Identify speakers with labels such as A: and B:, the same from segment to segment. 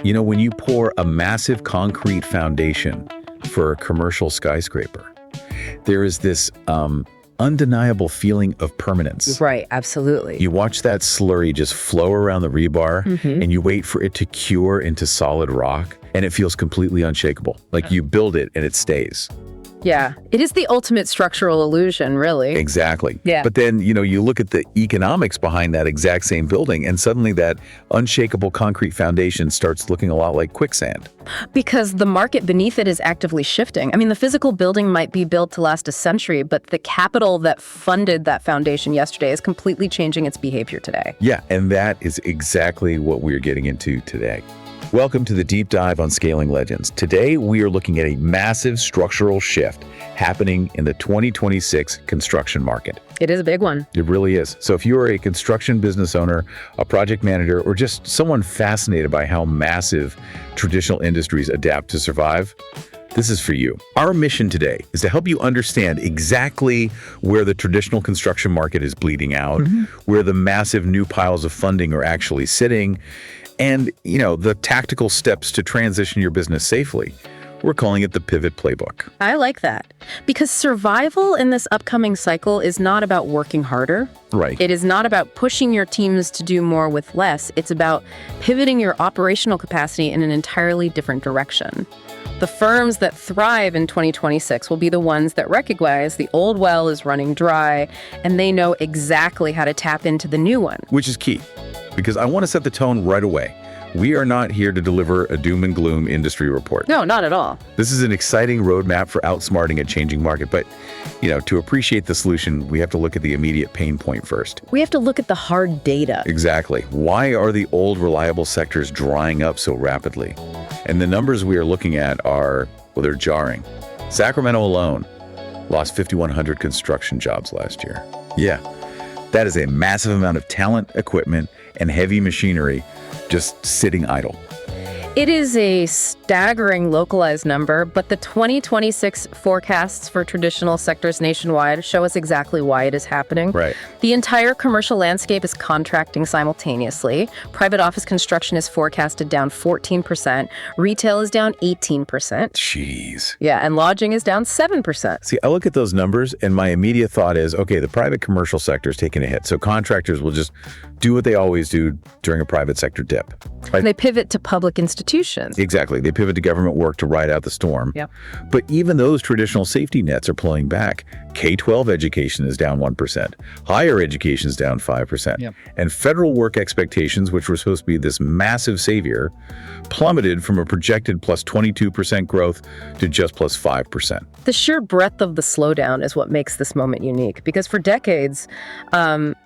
A: You know, when you pour a massive concrete foundation for a commercial skyscraper, there is this undeniable feeling of permanence.
B: Right, absolutely.
A: You watch that slurry just flow around the rebar and you wait for it to cure into solid rock, and it feels completely unshakable. Like you build it and it stays.
B: Yeah, it is the ultimate structural illusion, really.
A: Exactly.
B: Yeah.
A: But then, you look at the economics behind that exact same building, and suddenly that unshakable concrete foundation starts looking a lot like quicksand.
B: Because the market beneath it is actively shifting. I mean, the physical building might be built to last a century, but the capital that funded that foundation yesterday is completely changing its behavior today.
A: Yeah, and that is exactly what we're getting into today. Welcome to the Deep Dive on Scaling Legends. Today, we are looking at a massive structural shift happening in the 2026 construction market.
B: It is a big one.
A: It really is. So if you are a construction business owner, a project manager, or just someone fascinated by how massive traditional industries adapt to survive, this is for you. Our mission today is to help you understand exactly where the traditional construction market is bleeding out, where the massive new piles of funding are actually sitting, and, the tactical steps to transition your business safely. We're calling it the Pivot Playbook.
B: I like that. Because survival in this upcoming cycle is not about working harder.
A: Right.
B: It is not about pushing your teams to do more with less. It's about pivoting your operational capacity in an entirely different direction. The firms that thrive in 2026 will be the ones that recognize the old well is running dry, and they know exactly how to tap into the new one.
A: Which is key, because I want to set the tone right away. We are not here to deliver a doom and gloom industry report.
B: No, not at all.
A: This is an exciting roadmap for outsmarting a changing market. But, to appreciate the solution, we have to look at the immediate pain point first.
B: We have to look at the hard data.
A: Exactly. Why are the old reliable sectors drying up so rapidly? And the numbers we are looking at are, they're jarring. Sacramento alone lost 5,100 construction jobs last year. Yeah, that is a massive amount of talent, equipment, and heavy machinery just sitting idle.
B: It is a staggering localized number, but the 2026 forecasts for traditional sectors nationwide show us exactly why it is happening.
A: Right.
B: The entire commercial landscape is contracting simultaneously. Private office construction is forecasted down 14%. Retail is down 18%.
A: Jeez.
B: Yeah, and lodging is down 7%.
A: See, I look at those numbers and my immediate thought is, okay, the private commercial sector is taking a hit. So contractors will just do what they always do during a private sector dip. Right?
B: They pivot to public institutions.
A: Exactly. They pivot to government work to ride out the storm.
B: Yep.
A: But even those traditional safety nets are pulling back. K-12 education is down 1%. Higher education is down 5%.
B: Yep.
A: And federal work expectations, which were supposed to be this massive savior, plummeted from a projected plus 22% growth to just plus 5%.
B: The sheer breadth of the slowdown is what makes this moment unique, because for decades,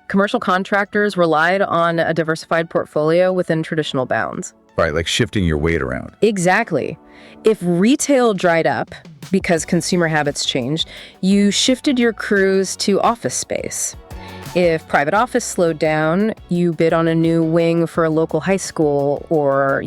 B: commercial contractors relied on a diversified portfolio within traditional bounds.
A: Right, like shifting your weight around.
B: Exactly. If retail dried up because consumer habits changed, you shifted your crews to office space. If private office slowed down, you bid on a new wing for a local high school or,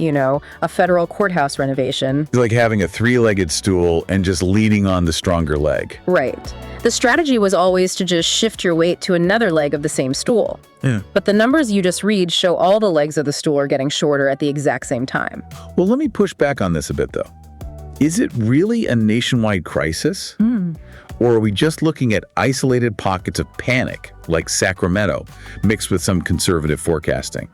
B: a federal courthouse renovation.
A: It's like having a three-legged stool and just leaning on the stronger leg.
B: Right. The strategy was always to just shift your weight to another leg of the same stool.
A: Yeah.
B: But the numbers you just read show all the legs of the stool are getting shorter at the exact same time.
A: Well, let me push back on this a bit, though. Is it really a nationwide crisis? Or are we just looking at isolated pockets of panic, like Sacramento, mixed with some conservative forecasting?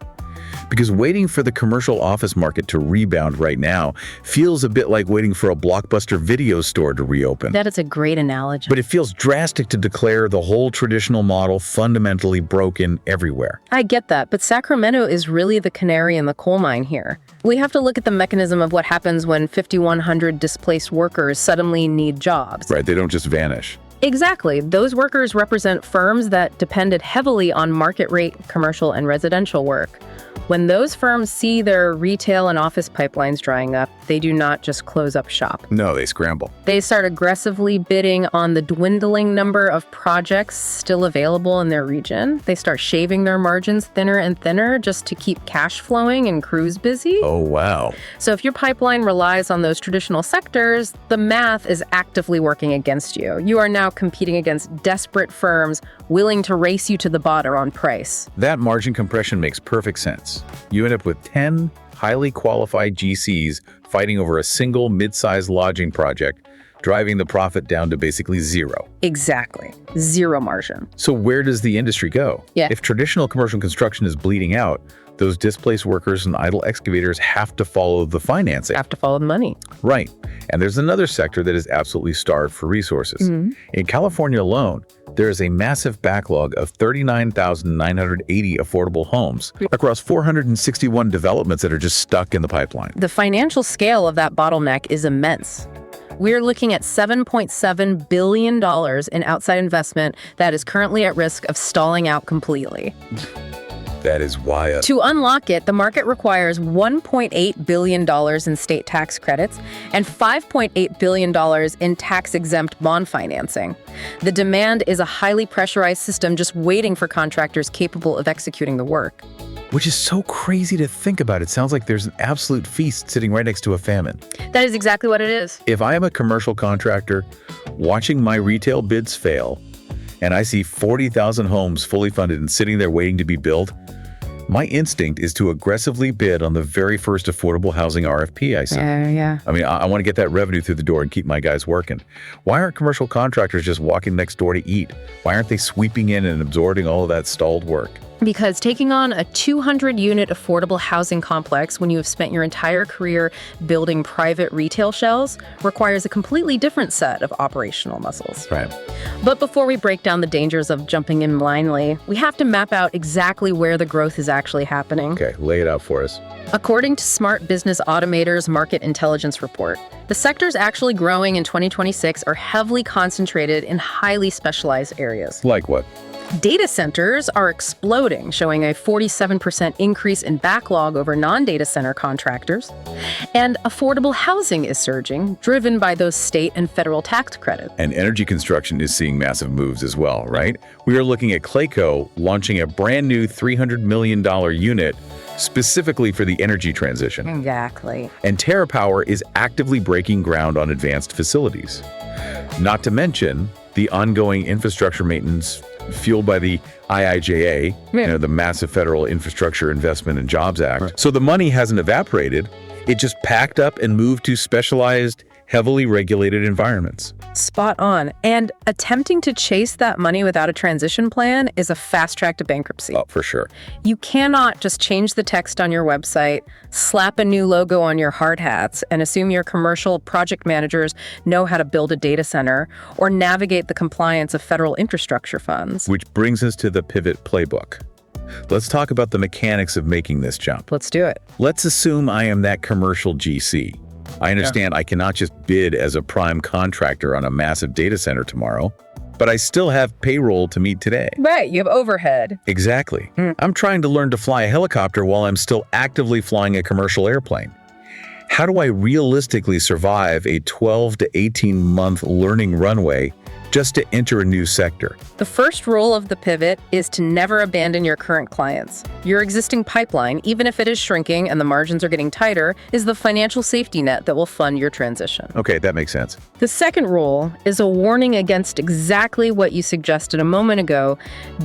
A: Because waiting for the commercial office market to rebound right now feels a bit like waiting for a Blockbuster video store to reopen.
B: That is a great analogy.
A: But it feels drastic to declare the whole traditional model fundamentally broken everywhere.
B: I get that, but Sacramento is really the canary in the coal mine here. We have to look at the mechanism of what happens when 5,100 displaced workers suddenly need jobs.
A: Right, they don't just vanish.
B: Exactly. Those workers represent firms that depended heavily on market rate commercial and residential work. When those firms see their retail and office pipelines drying up, they do not just close up shop.
A: No, they scramble.
B: They start aggressively bidding on the dwindling number of projects still available in their region. They start shaving their margins thinner and thinner just to keep cash flowing and crews busy.
A: Oh, wow.
B: So if your pipeline relies on those traditional sectors, the math is actively working against you. You are now competing against desperate firms willing to race you to the bottom on price.
A: That margin compression makes perfect sense. You end up with 10 highly qualified GCs fighting over a single mid-sized lodging project, driving the profit down to basically zero.
B: Exactly. Zero margin.
A: So where does the industry go?
B: Yeah.
A: If traditional commercial construction is bleeding out, those displaced workers and idle excavators have to follow the financing.
B: Have to follow the money.
A: Right. And there's another sector that is absolutely starved for resources. In California alone, there is a massive backlog of 39,980 affordable homes across 461 developments that are just stuck in the pipeline.
B: The financial scale of that bottleneck is immense. We're looking at $7.7 billion in outside investment that is currently at risk of stalling out completely.
A: That is why
B: To unlock it, the market requires $1.8 billion in state tax credits and $5.8 billion in tax-exempt bond financing. The demand is a highly pressurized system just waiting for contractors capable of executing the work.
A: which is so crazy to think about. It sounds like there's an absolute feast sitting right next to a famine.
B: That is exactly what it is.
A: If I am a commercial contractor watching my retail bids fail, and I see 40,000 homes fully funded and sitting there waiting to be built, my instinct is to aggressively bid on the very first affordable housing RFP I see.
B: Yeah.
A: I mean, I want to get that revenue through the door and keep my guys working. Why aren't commercial contractors just walking next door to eat? Why aren't they sweeping in and absorbing all of that stalled work?
B: Because taking on a 200-unit affordable housing complex when you have spent your entire career building private retail shells requires a completely different set of operational muscles.
A: Right.
B: But before we break down the dangers of jumping in blindly, we have to map out exactly where the growth is actually happening.
A: Okay, lay it out for us.
B: According to Smart Business Automator's Market Intelligence Report, the sectors actually growing in 2026 are heavily concentrated in highly specialized areas.
A: Like what?
B: Data centers are exploding, showing a 47% increase in backlog over non-data center contractors. And affordable housing is surging, driven by those state and federal tax credits.
A: And energy construction is seeing massive moves as well, right? We are looking at Clayco launching a brand new $300 million unit specifically for the energy transition.
B: Exactly.
A: And TerraPower is actively breaking ground on advanced facilities. Not to mention the ongoing infrastructure maintenance fueled by the IIJA, the massive Federal Infrastructure Investment and Jobs Act. Right. So the money hasn't evaporated. It just packed up and moved to specialized, heavily regulated environments.
B: Spot on. And attempting to chase that money without a transition plan is a fast track to bankruptcy.
A: Oh, for sure.
B: You cannot just change the text on your website, slap a new logo on your hard hats, and assume your commercial project managers know how to build a data center or navigate the compliance of federal infrastructure funds.
A: Which brings us to the Pivot Playbook. Let's talk about the mechanics of making this jump.
B: Let's do it.
A: Let's assume I am that commercial GC. I understand I cannot just bid as a prime contractor on a massive data center tomorrow, but I still have payroll to meet today.
B: Right, you have overhead.
A: Exactly. I'm trying to learn to fly a helicopter while I'm still actively flying a commercial airplane. How do I realistically survive a 12 to 18-month learning runway just to enter a new sector?
B: The first rule of the pivot is to never abandon your current clients. Your existing pipeline, even if it is shrinking and the margins are getting tighter, is the financial safety net that will fund your transition.
A: Okay, that makes sense.
B: The second rule is a warning against exactly what you suggested a moment ago.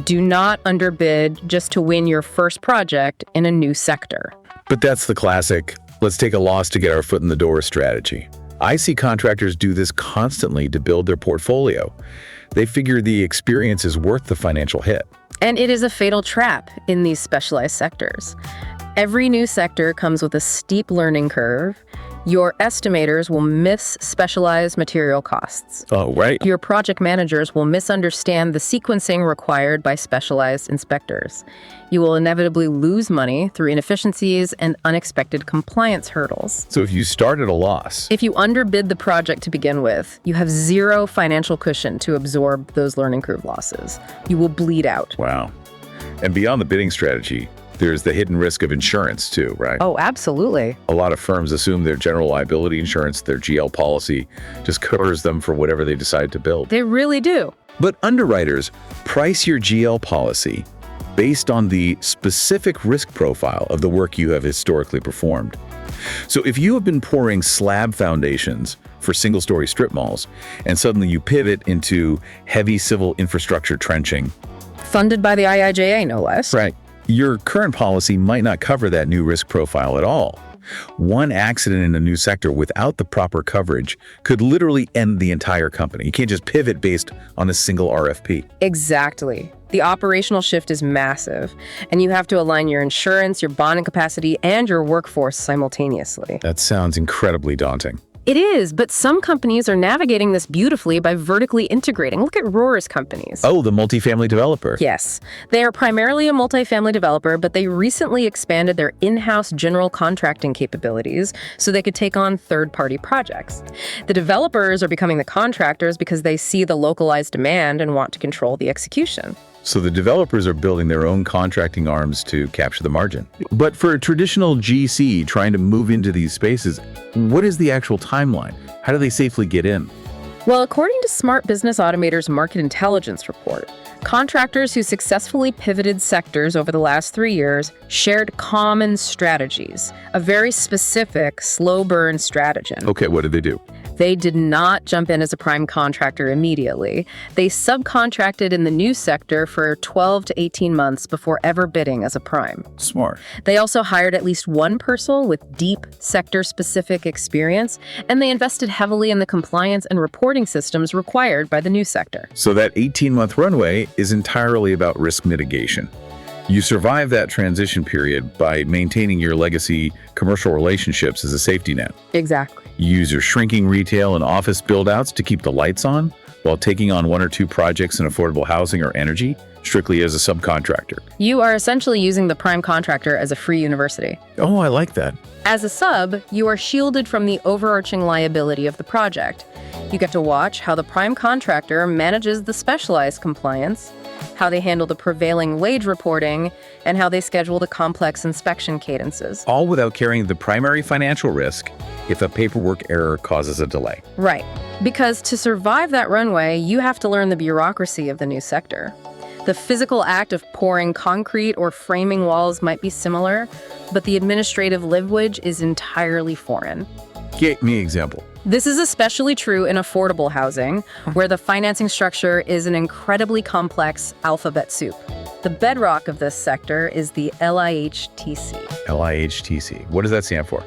B: Do not underbid just to win your first project in a new sector.
A: But that's the classic, let's take a loss to get our foot in the door strategy. I see contractors do this constantly to build their portfolio. They figure the experience is worth the financial hit.
B: And it is a fatal trap in these specialized sectors. Every new sector comes with a steep learning curve. Your estimators will miss specialized material costs.
A: Oh, right.
B: Your project managers will misunderstand the sequencing required by specialized inspectors. You will inevitably lose money through inefficiencies and unexpected compliance hurdles.
A: So if you start at a loss,
B: If you underbid the project to begin with, you have zero financial cushion to absorb those learning curve losses. You will bleed out.
A: wow. And beyond the bidding strategy, there's the hidden risk of insurance too, right?
B: Oh, absolutely.
A: A lot of firms assume their general liability insurance, their GL policy, just covers them for whatever they decide to build.
B: They really do.
A: But underwriters price your GL policy based on the specific risk profile of the work you have historically performed. So if you have been pouring slab foundations for single-story strip malls, and suddenly you pivot into heavy civil infrastructure trenching,
B: Funded by the IIJA, no less.
A: right, your current policy might not cover that new risk profile at all. One accident in a new sector without the proper coverage could literally end the entire company. You can't just pivot based on a single RFP.
B: Exactly. The operational shift is massive, and you have to align your insurance, your bonding capacity, and your workforce simultaneously.
A: That sounds incredibly daunting.
B: It is, but some companies are navigating this beautifully by vertically integrating. Look at Roar's companies.
A: Oh, the multifamily developer.
B: Yes. They are primarily a multifamily developer, but they recently expanded their in-house general contracting capabilities so they could take on third-party projects. The developers are becoming the contractors because they see the localized demand and want to control the execution.
A: So the developers are building their own contracting arms to capture the margin. But for a traditional GC trying to move into these spaces, what is the actual timeline? How do they safely get in?
B: Well, according to Smart Business Automator's Market Intelligence report, contractors who successfully pivoted sectors over the last 3 years shared common strategies, a very specific slow burn strategy.
A: Okay, what did they do?
B: They did not jump in as a prime contractor immediately. They subcontracted in the new sector for 12 to 18 months before ever bidding as a prime.
A: Smart.
B: They also hired at least one person with deep sector-specific experience, and they invested heavily in the compliance and reporting systems required by the new sector.
A: So that 18-month runway is entirely about risk mitigation. You survive that transition period by maintaining your legacy commercial relationships as a safety net.
B: Exactly.
A: You use your shrinking retail and office build-outs to keep the lights on while taking on 1 or 2 projects in affordable housing or energy, strictly as a subcontractor.
B: You are essentially using the prime contractor as a free university.
A: Oh, I like that.
B: As a sub, you are shielded from the overarching liability of the project. You get to watch how the prime contractor manages the specialized compliance, how they handle the prevailing wage reporting, and how they schedule the complex inspection cadences.
A: All without carrying the primary financial risk if a paperwork error causes a delay.
B: Right. Because to survive that runway, you have to learn the bureaucracy of the new sector. The physical act of pouring concrete or framing walls might be similar, but the administrative language is entirely foreign.
A: Give me an example.
B: This is especially true in affordable housing, where the financing structure is an incredibly complex alphabet soup. The bedrock of this sector is the LIHTC.
A: LIHTC. What does that stand for?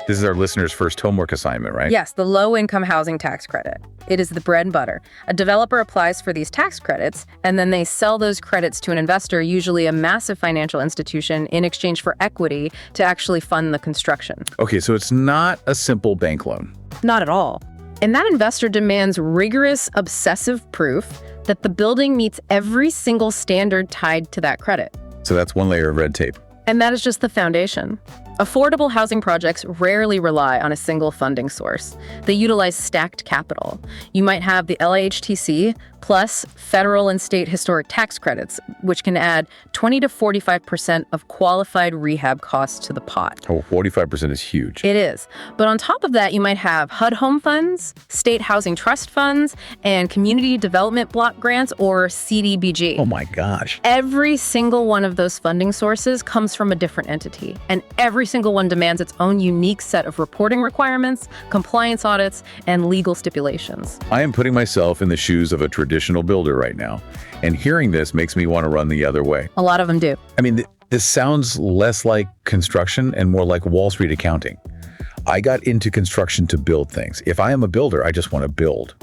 A: This is our listeners' first homework assignment, right?
B: Yes, the low-income housing tax credit. It is the bread and butter. A developer applies for these tax credits, and then they sell those credits to an investor, usually a massive financial institution, in exchange for equity to actually fund the construction.
A: Okay, so it's not a simple bank loan.
B: Not at all. And that investor demands rigorous, obsessive proof that the building meets every single standard tied to that credit.
A: So that's one layer of red tape.
B: And that is just the foundation. Affordable housing projects rarely rely on a single funding source. They utilize stacked capital. You might have the LIHTC plus federal and state historic tax credits, which can add 20 to 45% of qualified rehab costs to the pot.
A: Oh, 45% is huge.
B: It is. But on top of that, you might have HUD home funds, state housing trust funds, and community development block grants, or CDBG.
A: Oh my gosh.
B: Every single one of those funding sources comes from a different entity, and every single one demands its own unique set of reporting requirements, compliance audits, and legal stipulations.
A: I am putting myself in the shoes of a traditional builder right now, and hearing this makes me want to run the other way.
B: A lot of them do.
A: I mean, this sounds less like construction and more like Wall Street accounting. I got into construction to build things. If I am a builder, I just want to build.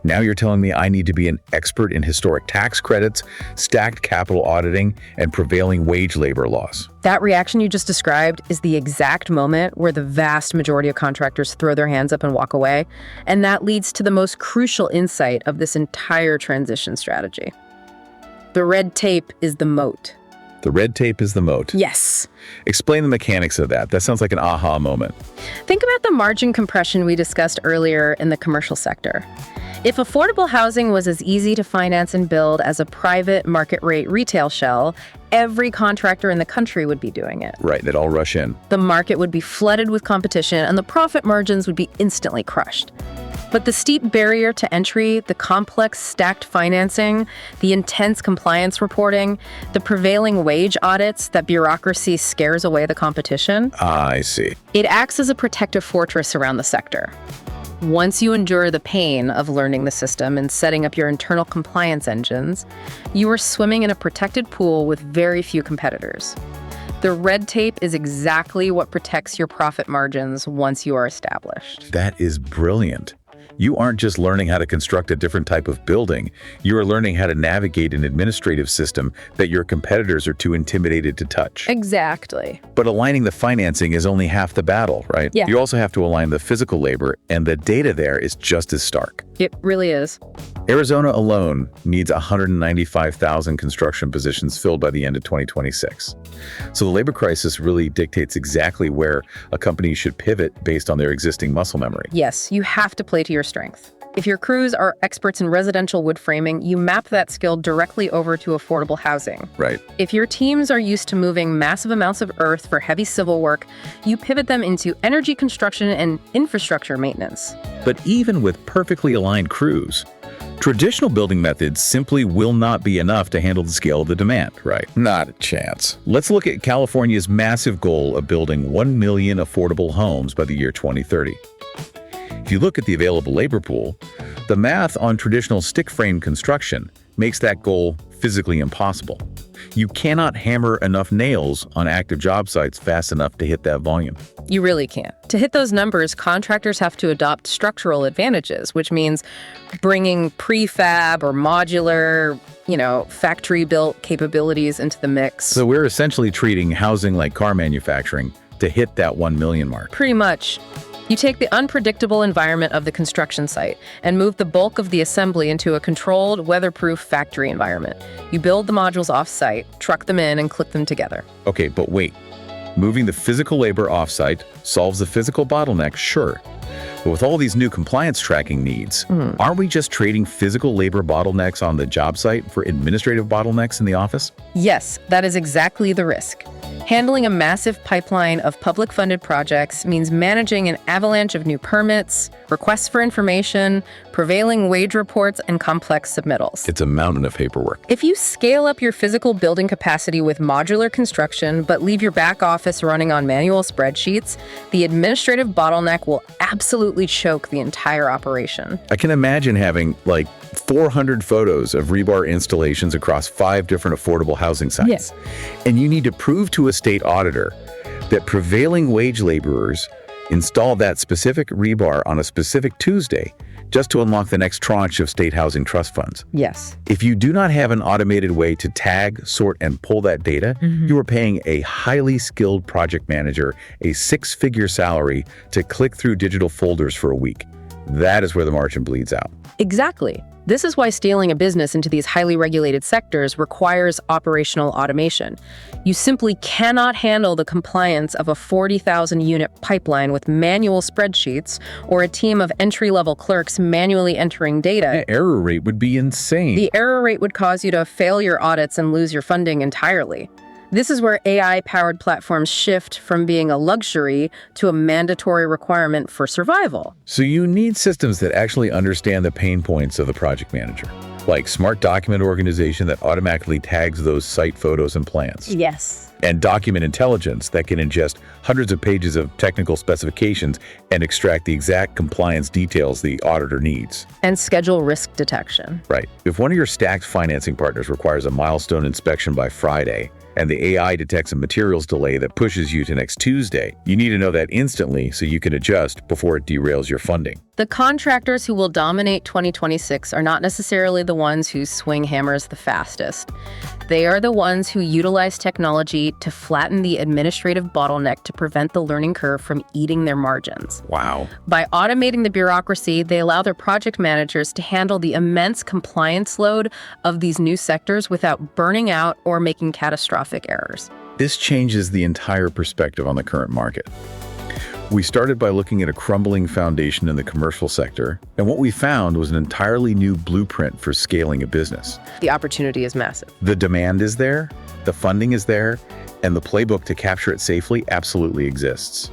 A: Now you're telling me I need to be an expert in historic tax credits, stacked capital auditing, and prevailing wage labor laws.
B: That reaction you just described is the exact moment where the vast majority of contractors throw their hands up and walk away. And that leads to the most crucial insight of this entire transition strategy. The red tape is the moat.
A: The red tape is the moat.
B: Yes.
A: Explain the mechanics of that. That sounds like an aha moment.
B: Think about the margin compression we discussed earlier in the commercial sector. If affordable housing was as easy to finance and build as a private market rate retail shell, every contractor in the country would be doing it.
A: Right, they'd all rush in.
B: The market would be flooded with competition, and the profit margins would be instantly crushed. But the steep barrier to entry, the complex stacked financing, the intense compliance reporting, the prevailing wage audits that bureaucracy scares away the competition.
A: I see.
B: It acts as a protective fortress around the sector. Once you endure the pain of learning the system and setting up your internal compliance engines, you are swimming in a protected pool with very few competitors. The red tape is exactly what protects your profit margins once you are established.
A: That is brilliant. You aren't just learning how to construct a different type of building, you are learning how to navigate an administrative system that your competitors are too intimidated to touch.
B: Exactly.
A: But aligning the financing is only half the battle, right?
B: Yeah.
A: You also have to align the physical labor, and the data there is just as stark.
B: It really is.
A: Arizona alone needs 195,000 construction positions filled by the end of 2026. So the labor crisis really dictates exactly where a company should pivot based on their existing muscle memory.
B: Yes, you have to play to your strength. If your crews are experts in residential wood framing, you map that skill directly over to affordable housing.
A: Right.
B: If your teams are used to moving massive amounts of earth for heavy civil work, you pivot them into energy construction and infrastructure maintenance.
A: But even with perfectly aligned crews, traditional building methods simply will not be enough to handle the scale of the demand, right? Not a chance. Let's look at California's massive goal of building 1 million affordable homes by the year 2030. If you look at the available labor pool, the math on traditional stick frame construction makes that goal physically impossible. You cannot hammer enough nails on active job sites fast enough to hit that volume.
B: You really can't. To hit those numbers, contractors have to adopt structural advantages, which means bringing prefab or modular, factory-built capabilities into the mix.
A: So we're essentially treating housing like car manufacturing to hit that 1 million mark.
B: Pretty much. You take the unpredictable environment of the construction site and move the bulk of the assembly into a controlled, weatherproof factory environment. You build the modules off-site, truck them in, and click them together.
A: Okay, but wait. Moving the physical labor off-site solves the physical bottleneck, sure. But with all these new compliance tracking needs, aren't we just trading physical labor bottlenecks on the job site for administrative bottlenecks in the office?
B: Yes, that is exactly the risk. Handling a massive pipeline of public-funded projects means managing an avalanche of new permits, requests for information, prevailing wage reports, and complex submittals.
A: It's a mountain of paperwork.
B: If you scale up your physical building capacity with modular construction, but leave your back office running on manual spreadsheets, the administrative bottleneck will absolutely choke the entire operation.
A: I can imagine having 400 photos of rebar installations across 5 different affordable housing sites.
B: Yes.
A: And you need to prove to a state auditor that prevailing wage laborers installed that specific rebar on a specific Tuesday just to unlock the next tranche of state housing trust funds.
B: Yes.
A: If you do not have an automated way to tag, sort, and pull that data, you are paying a highly skilled project manager a 6-figure salary to click through digital folders for a week. That is where the margin bleeds out.
B: Exactly. This is why scaling a business into these highly regulated sectors requires operational automation. You simply cannot handle the compliance of a 40,000-unit pipeline with manual spreadsheets or a team of entry-level clerks manually entering data.
A: The error rate would be insane.
B: The error rate would cause you to fail your audits and lose your funding entirely. This is where AI-powered platforms shift from being a luxury to a mandatory requirement for survival.
A: So you need systems that actually understand the pain points of the project manager, like smart document organization that automatically tags those site photos and plans.
B: Yes.
A: And document intelligence that can ingest hundreds of pages of technical specifications and extract the exact compliance details the auditor needs.
B: And schedule risk detection.
A: Right. If one of your stacked financing partners requires a milestone inspection by Friday, and the AI detects a materials delay that pushes you to next Tuesday, you need to know that instantly so you can adjust before it derails your funding.
B: The contractors who will dominate 2026 are not necessarily the ones who swing hammers the fastest. They are the ones who utilize technology to flatten the administrative bottleneck to prevent the learning curve from eating their margins.
A: Wow.
B: By automating the bureaucracy, they allow their project managers to handle the immense compliance load of these new sectors without burning out or making catastrophic errors.
A: This changes the entire perspective on the current market. We started by looking at a crumbling foundation in the commercial sector, and what we found was an entirely new blueprint for scaling a business.
B: The opportunity is massive.
A: The demand is there, the funding is there, and the playbook to capture it safely absolutely exists.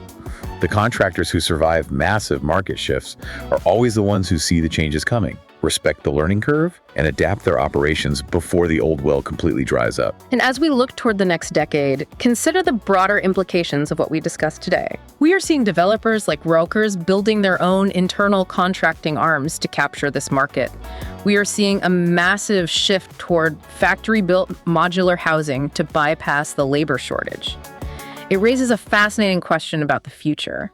A: The contractors who survive massive market shifts are always the ones who see the changes coming, respect the learning curve, and adapt their operations before the old well completely dries up.
B: And as we look toward the next decade, consider the broader implications of what we discussed today. We are seeing developers like Roker's building their own internal contracting arms to capture this market. We are seeing a massive shift toward factory-built modular housing to bypass the labor shortage. It raises a fascinating question about the future.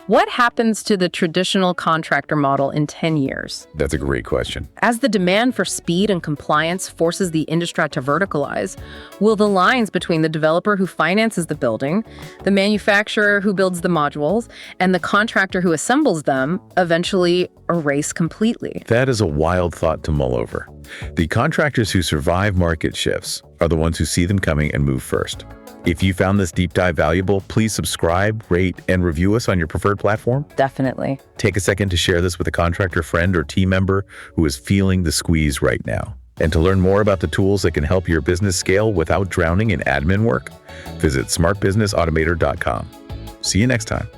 B: What happens to the traditional contractor model in 10 years?
A: That's a great question.
B: As the demand for speed and compliance forces the industry to verticalize, will the lines between the developer who finances the building, the manufacturer who builds the modules, and the contractor who assembles them eventually erase completely?
A: That is a wild thought to mull over. The contractors who survive market shifts are the ones who see them coming and move first. If you found this deep dive valuable, please subscribe, rate, and review us on your preferred platform.
B: Definitely.
A: Take a second to share this with a contractor friend or team member who is feeling the squeeze right now. And to learn more about the tools that can help your business scale without drowning in admin work, visit smartbusinessautomator.com. See you next time.